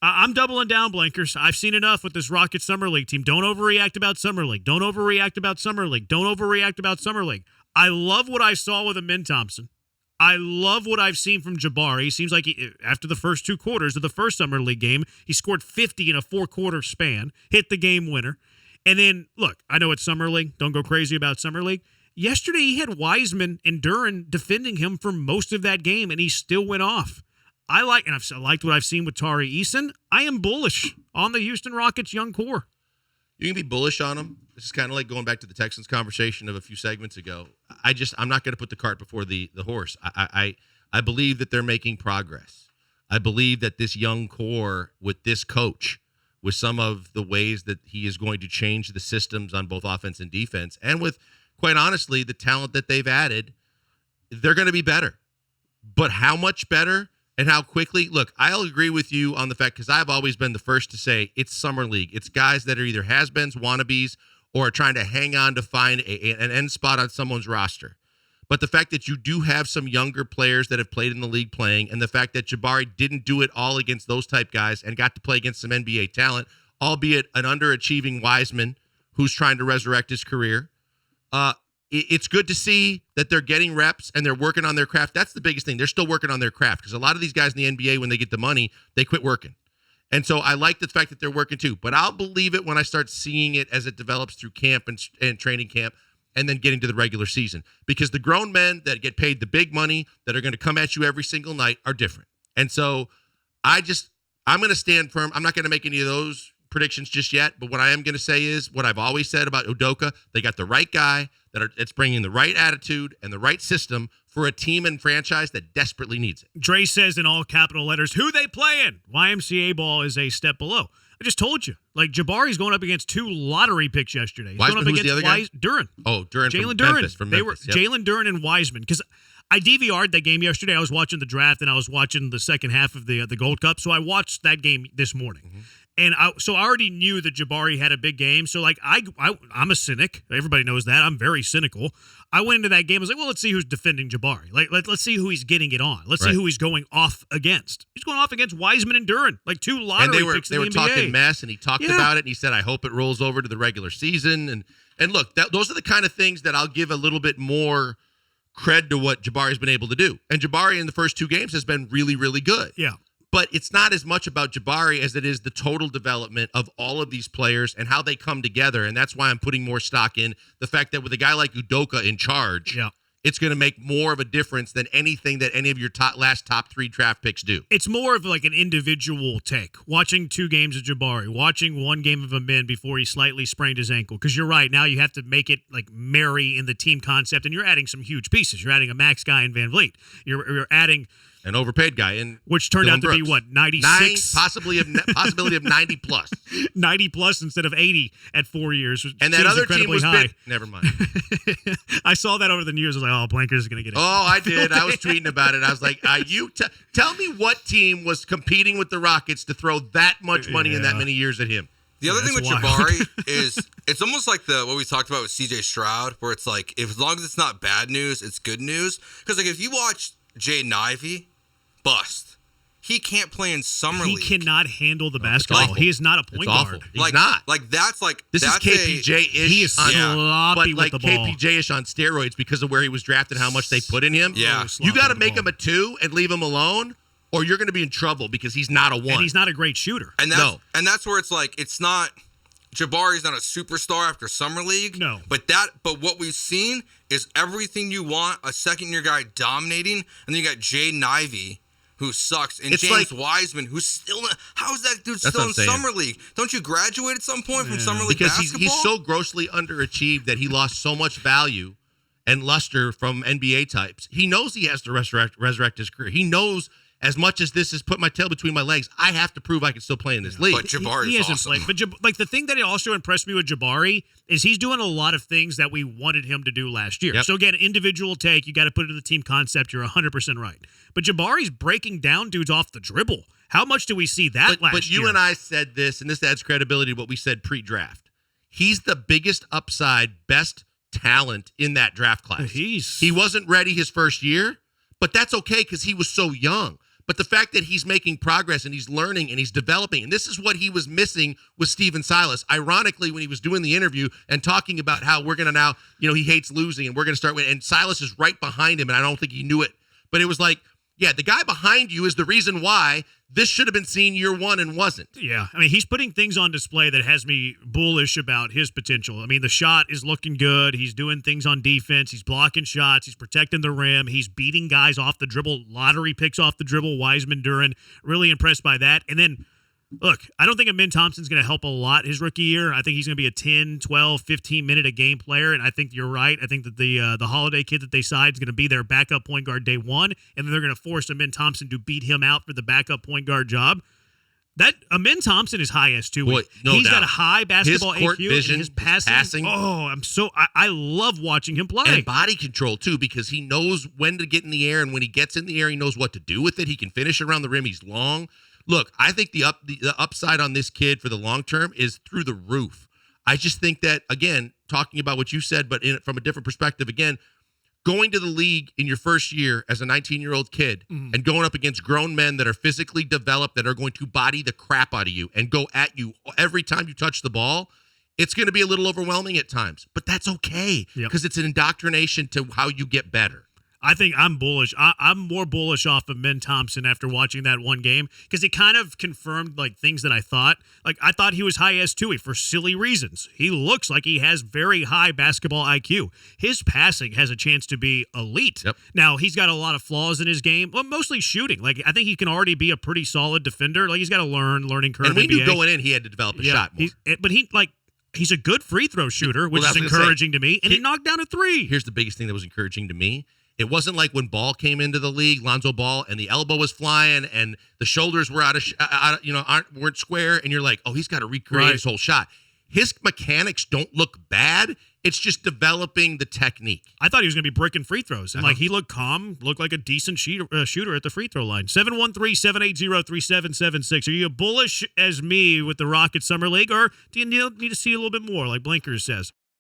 I'm doubling down, Blinkers. I've seen enough with this Rocket Summer League team. Don't overreact about Summer League. Don't overreact about Summer League. Don't overreact about Summer League. I love what I saw with Amin Thompson. I love what I've seen from Jabari. He seems like after the first 2 quarters of the first Summer League game, he scored 50 in a 4-quarter span, hit the game winner. And then, look, I know it's Summer League. Don't go crazy about Summer League. Yesterday, he had Wiseman and Duren defending him for most of that game, and he still went off. I liked what I've seen with Tari Eason. I am bullish on the Houston Rockets' young core. You can be bullish on them. This is kind of like going back to the Texans conversation of a few segments ago. I'm not going to put the cart before the horse. I believe that they're making progress. I believe that this young core with this coach, with some of the ways that he is going to change the systems on both offense and defense, and with, quite honestly, the talent that they've added, they're going to be better. But how much better? And how quickly? Look, I'll agree with you on the fact, because I've always been the first to say it's Summer League. It's guys that are either has-beens, wannabes, or are trying to hang on to find an end spot on someone's roster. But the fact that you do have some younger players that have played in the league playing, and the fact that Jabari didn't do it all against those type guys and got to play against some NBA talent, albeit an underachieving Wiseman who's trying to resurrect his career, it's good to see that they're getting reps and they're working on their craft. That's the biggest thing. They're still working on their craft, because a lot of these guys in the NBA, when they get the money, they quit working. And so I like the fact that they're working too. But I'll believe it when I start seeing it as it develops through camp and training camp, and then getting to the regular season. Because the grown men that get paid the big money that are going to come at you every single night are different. And so I'm going to stand firm. I'm not going to make any of those predictions just yet, but what I am going to say is what I've always said about Udoka. They got the right guy that's bringing the right attitude and the right system for a team and franchise that desperately needs it. Dre says in all capital letters, who they playing? YMCA ball is a step below. I just told you. Like, Jabari's going up against 2 lottery picks yesterday. He's Wiseman, going up who's the other guy? Duren. Oh, Duren Jalen from Duren. Memphis. From Memphis, yep. Jalen Duren and Wiseman. Because I DVR'd that game yesterday. I was watching the draft, and I was watching the second half of the Gold Cup. So I watched that game this morning. Mm-hmm. And I already knew that Jabari had a big game. So, like, I'm a cynic. Everybody knows that. I'm very cynical. I went into that game. I was like, well, let's see who's defending Jabari. Like, let's see who he's getting it on. Let's see who he's going off against. He's going off against Wiseman and Duren, like 2 lottery picks in the NBA. They were talking mess, and he talked about it, and he said, I hope it rolls over to the regular season. And look, those are the kind of things that I'll give a little bit more cred to what Jabari's been able to do. And Jabari in the first 2 games has been really, really good. Yeah. But it's not as much about Jabari as it is the total development of all of these players and how they come together. And that's why I'm putting more stock in the fact that with a guy like Udoka in charge, it's going to make more of a difference than anything that any of your last top 3 draft picks do. It's more of like an individual take. Watching 2 games of Jabari, watching 1 game of Amin before he slightly sprained his ankle. Because you're right, now you have to make it like marry in the team concept, and you're adding some huge pieces. You're adding a max guy in Van Vliet. You're adding an overpaid guy, in which turned out to be what, 96, possibility of 90 plus, 90 plus instead of 80 at 4 years. And that other team was high. Never mind. I saw that over the news. I was like, oh, Blankers is going to get it. Oh, I did. I was tweeting about it. I was like, tell me what team was competing with the Rockets to throw that much money in that many years at him. The other thing with Jabari is it's almost like what we talked about with CJ Stroud, where it's like, as long as it's not bad news, it's good news. Because like if you watch Jaden Ivey, bust. He can't play in summer league. He cannot handle the basketball. He is not a point guard. He's not. This is KPJ-ish. He is sloppy with the ball. KPJ-ish on steroids because of where he was drafted, how much they put in him. Yeah. You got to make him a 2 and leave him alone, or you're going to be in trouble because he's not a 1. And he's not a great shooter. And that's where it's like, it's not, Jabari's not a superstar after summer league. No. But what we've seen is everything you want, a second-year guy dominating, and then you got Jaden Ivey, who sucks, and James Wiseman, who's still not. How is that dude still in summer league? Don't you graduate at some point from summer league basketball? Because he's so grossly underachieved that he lost so much value and luster from NBA types. He knows he has to resurrect his career. He knows, as much as this has put my tail between my legs, I have to prove I can still play in this league. But Jabari's hasn't awesome. played. But the thing that also impressed me with Jabari is he's doing a lot of things that we wanted him to do last year. Yep. So again, individual take, you got to put it in the team concept. You're 100% right. But Jabari's breaking down dudes off the dribble. How much do we see that last year? But you and I said this, and this adds credibility to what we said pre-draft. He's the biggest upside, best talent in that draft class. He wasn't ready his first year, but that's okay because he was so young. But the fact that he's making progress and he's learning and he's developing, and this is what he was missing with Steven Silas. Ironically, when he was doing the interview and talking about how we're going to now, he hates losing and we're going to start winning, and Silas is right behind him, and I don't think he knew it. But it was like, yeah, the guy behind you is the reason why this should have been seen year one and wasn't. Yeah, I mean, he's putting things on display that has me bullish about his potential. I mean, the shot is looking good. He's doing things on defense. He's blocking shots. He's protecting the rim. He's beating guys off the dribble, lottery picks off the dribble, Wiseman, Duran. Really impressed by that. And then, look, I don't think Amin Thompson's going to help a lot his rookie year. I think he's going to be a 10, 12, 15-minute-a-game player, and I think you're right. I think that the Holiday kid that they signed is going to be their backup point guard day one, and then they're going to force Amin Thompson to beat him out for the backup point guard job. That Amin Thompson is high S2. Boy, no He's doubt. got a high basketball his court IQ, vision, and his passing. Oh, I love watching him play. And body control, too, because he knows when to get in the air, and when he gets in the air, he knows what to do with it. He can finish around the rim. He's long. Look, I think the upside on this kid for the long term is through the roof. I just think that, again, talking about what you said, but from a different perspective, again, going to the league in your first year as a 19-year-old kid and going up against grown men that are physically developed, that are going to body the crap out of you and go at you every time you touch the ball, it's going to be a little overwhelming at times. But that's okay because it's an indoctrination to how you get better. I think I'm bullish. I'm more bullish off of Amin Thompson after watching that one game because it kind of confirmed things that I thought. I thought he was high S2 for silly reasons. He looks like he has very high basketball IQ. His passing has a chance to be elite. Yep. Now, he's got a lot of flaws in his game, well, mostly shooting. I think he can already be a pretty solid defender. He's got a learning curve. And we knew NBA. going in he had to develop a shot more. He's a good free throw shooter, which is encouraging to me, and he knocked down a three. Here's the biggest thing that was encouraging to me. It wasn't like when Ball came into the league, Lonzo Ball, and the elbow was flying and the shoulders were weren't square, and you're like, oh, he's got to recreate his whole shot. His mechanics don't look bad. It's just developing the technique. I thought he was going to be bricking free throws, and he looked calm, looked like a decent shooter at the free throw line. 713-780-3776. Are you bullish as me with the Rockets Summer League, or do you need to see a little bit more, like Blinkers says?